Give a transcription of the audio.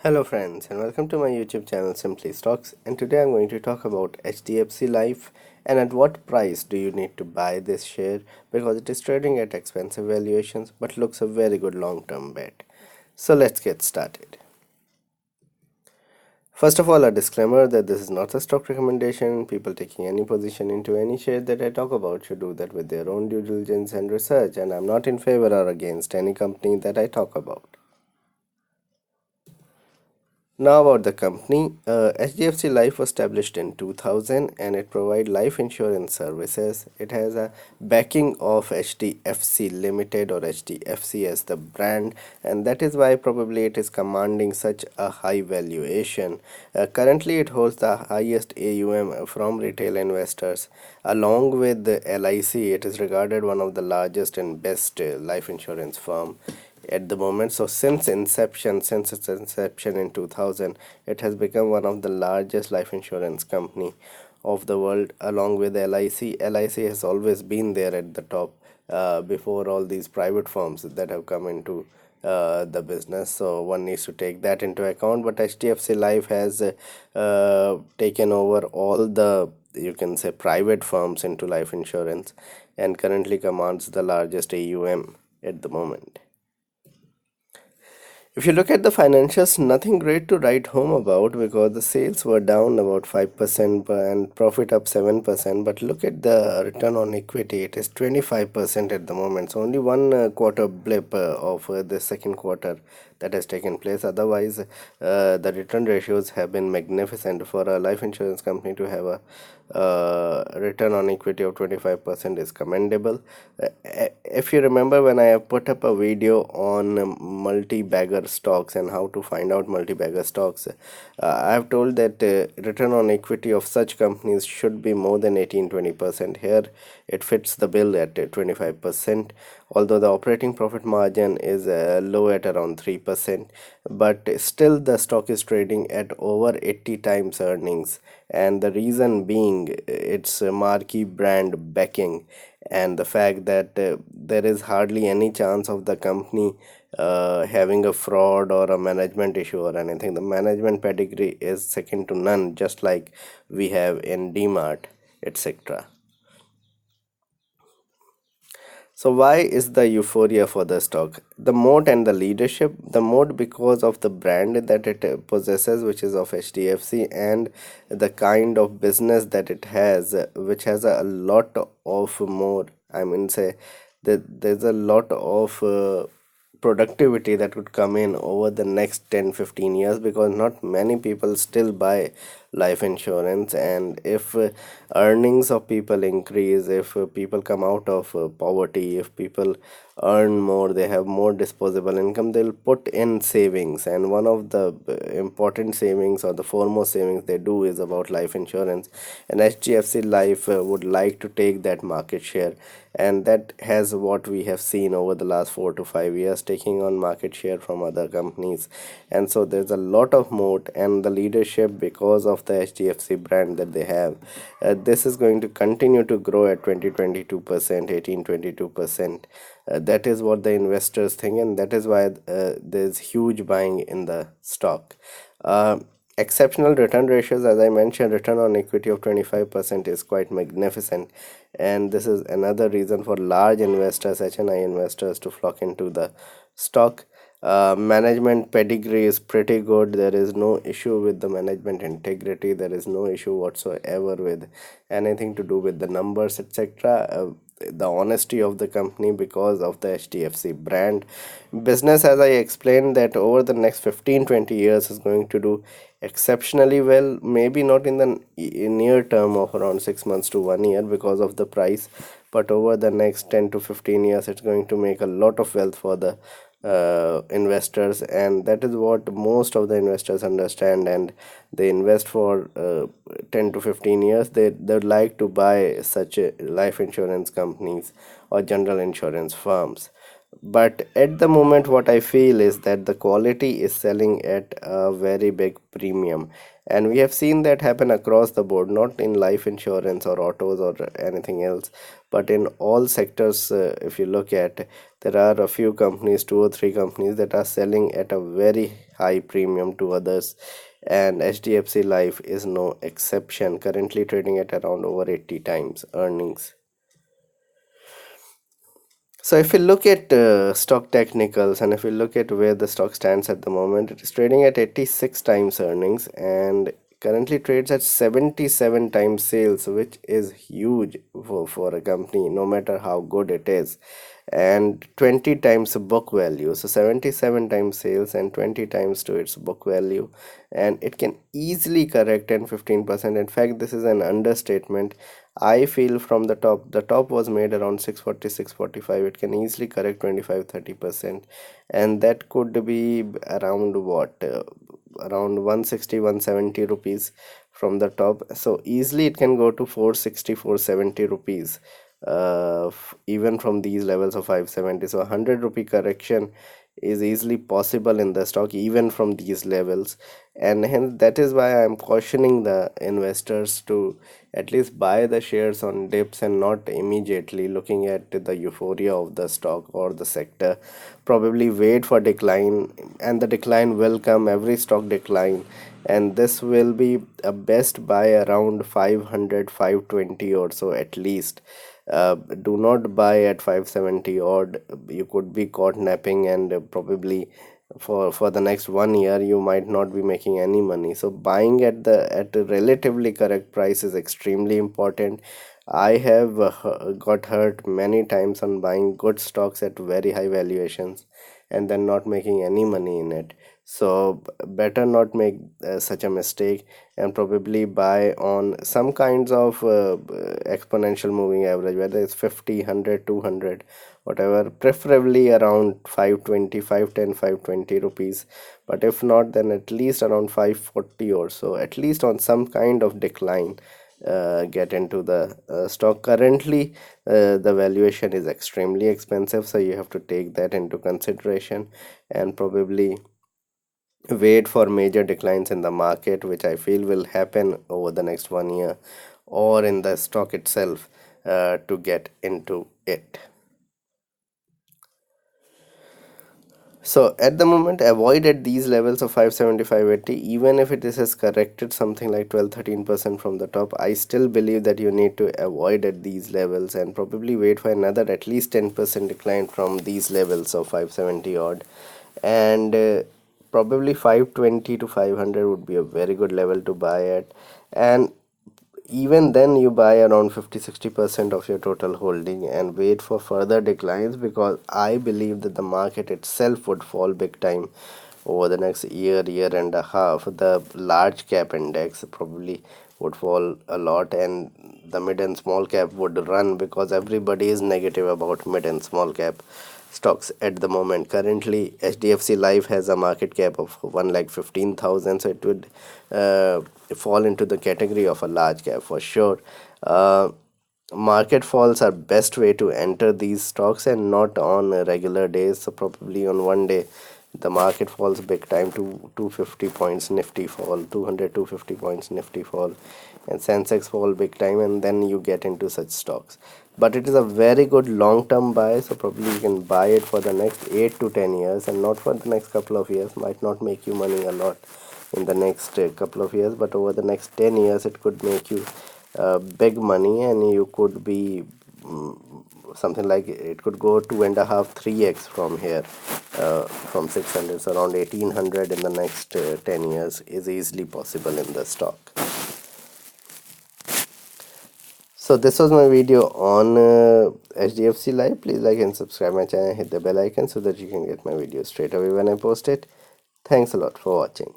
Hello friends and welcome to my YouTube channel Simply Stocks, and today I'm going to talk about HDFC Life and at what price do you need to buy this share because it is trading at expensive valuations but looks a very good long-term bet. So let's get started. First of all, a disclaimer that this is not a stock recommendation. People taking any position into any share that I talk about should do that with their own due diligence and research, and I'm not in favor or against any company that I talk about. Now about the company, HDFC Life was established in 2000 and it provides life insurance services. It has a backing of HDFC Limited or HDFC as the brand, and that is why probably it is commanding such a high valuation. Currently, it holds the highest AUM from retail investors. Along with the LIC, it is regarded one of the largest and best life insurance firm at the moment. So since its inception in 2000, it has become one of the largest life insurance company of the world, along with LIC has always been there at the top before all these private firms that have come into the business. So one needs to take that into account, but HDFC Life has taken over all the, you can say, private firms into life insurance and currently commands the largest AUM at the moment. If you look at the financials, nothing great to write home about because the sales were down about 5% and profit up 7%. But look at the return on equity, it is 25% at the moment. So only one quarter blip of the second quarter that has taken place. Otherwise, the return ratios have been magnificent. For a life insurance company to have a return on equity of 25% is commendable. If you remember, when I have put up a video on multi-bagger stocks and how to find out multi-bagger stocks, I have told that return on equity of such companies should be more than 18-20%. Here it fits the bill at 25%, although the operating profit margin is low at around 3%, but still the stock is trading at over 80 times earnings, and the reason being its marquee brand backing and the fact that there is hardly any chance of the company having a fraud or a management issue or anything. The management pedigree is second to none, just like we have in DMart, etc. So why is the euphoria for the stock? The moat and the leadership. The moat because of the brand that it possesses, which is of HDFC, and the kind of business that it has, which has a lot of more. I mean, say that there's a lot of productivity that would come in over the next 10-15 years, because not many people still buy life insurance, and if earnings of people increase, if people come out of poverty, if people earn more, they have more disposable income, they'll put in savings, and one of the important savings or the foremost savings they do is about life insurance, and HDFC Life would like to take that market share, and that has what we have seen over the last 4 to 5 years, taking on market share from other companies. And so there's a lot of moat and the leadership because of the HDFC brand that they have. This is going to continue to grow at 20-22%, 18-22%. That is what the investors think, and that is why there's huge buying in the stock. Exceptional return ratios, as I mentioned, return on equity of 25% is quite magnificent, and this is another reason for large investors, HNI investors, to flock into the stock. Management pedigree is pretty good. There is no issue with the management integrity. There is no issue whatsoever with anything to do with the numbers, etc. The honesty of the company because of the HDFC brand. Business, as I explained, that over the next 15-20 years is going to do exceptionally well, maybe not in the near term of around 6 months to 1 year because of the price, but over the next 10 to 15 years it's going to make a lot of wealth for the investors, and that is what most of the investors understand, and they invest for 10 to 15 years. They'd like to buy such life insurance companies or general insurance firms. But at the moment what I feel is that the quality is selling at a very big premium, And we have seen that happen across the board, not in life insurance or autos or anything else, but in all sectors. If you look at, there are a few companies, two or three companies, that are selling at a very high premium to others, and HDFC Life is no exception, currently trading at around over 80 times earnings. So if you look at stock technicals, and if you look at where the stock stands at the moment, it is trading at 86 times earnings and currently trades at 77 times sales, which is huge for a company, no matter how good it is, and 20 times book value. So 77 times sales and 20 times to its book value, and it can easily correct 10-15%. In fact, this is an understatement. I feel from the top was made around 640, 645. It can easily correct 25-30%, and that could be around what, around 160, 170 rupees from the top. So easily it can go to 460, 470 rupees, even from these levels of 570. So 100 rupee correction is easily possible in the stock, even from these levels. And hence that is why I am cautioning the investors to at least buy the shares on dips and not immediately looking at the euphoria of the stock or the sector. Probably wait for decline, and the decline will come, every stock decline, and this will be a best buy around 500, 520 or so at least. Do not buy at 570 odd. You could be caught napping, and probably for the next 1 year you might not be making any money. So buying at a relatively correct price is extremely important. I have got hurt many times on buying good stocks at very high valuations and then not making any money in it. So better not make such a mistake, and probably buy on some kinds of exponential moving average, whether it's 50, 100, 200, whatever, preferably around 520, 510, 520 rupees. But if not, then at least around 540 or so, at least on some kind of decline, get into the stock. Currently the valuation is extremely expensive, so you have to take that into consideration, and probably wait for major declines in the market, which I feel will happen over the next 1 year, or in the stock itself, to get into it. So at the moment, avoid at these levels of 575, 80. Even if it is has corrected something like 12-13% from the top, I still believe that you need to avoid at these levels and probably wait for another at least 10% decline from these levels of 570 odd. And probably 520 to 500 would be a very good level to buy at. And even then you buy around 50-60% of your total holding and wait for further declines, because I believe that the market itself would fall big time over the next year and a half. The large cap index probably would fall a lot, and the mid and small cap would run, because everybody is negative about mid and small cap stocks at the moment. Currently, HDFC Life has a market cap of 1,15,000, so it would fall into the category of a large cap for sure. Market falls are best way to enter these stocks, and not on regular days. So probably on one day the market falls big time to 250 points nifty fall, 200-250 points nifty fall, and Sensex fall big time, and then you get into such stocks. But it is a very good long term buy, so probably you can buy it for the next 8 to 10 years, and not for the next couple of years. Might not make you money a lot in the next couple of years, but over the next 10 years it could make you big money, and you could be something like, it could go 2.5-3x from here, from 600, so around 1800 in the next 10 years is easily possible in the stock. So this was my video on HDFC Life. Please like and subscribe my channel, hit the bell icon so that you can get my videos straight away when I post it. Thanks a lot for watching.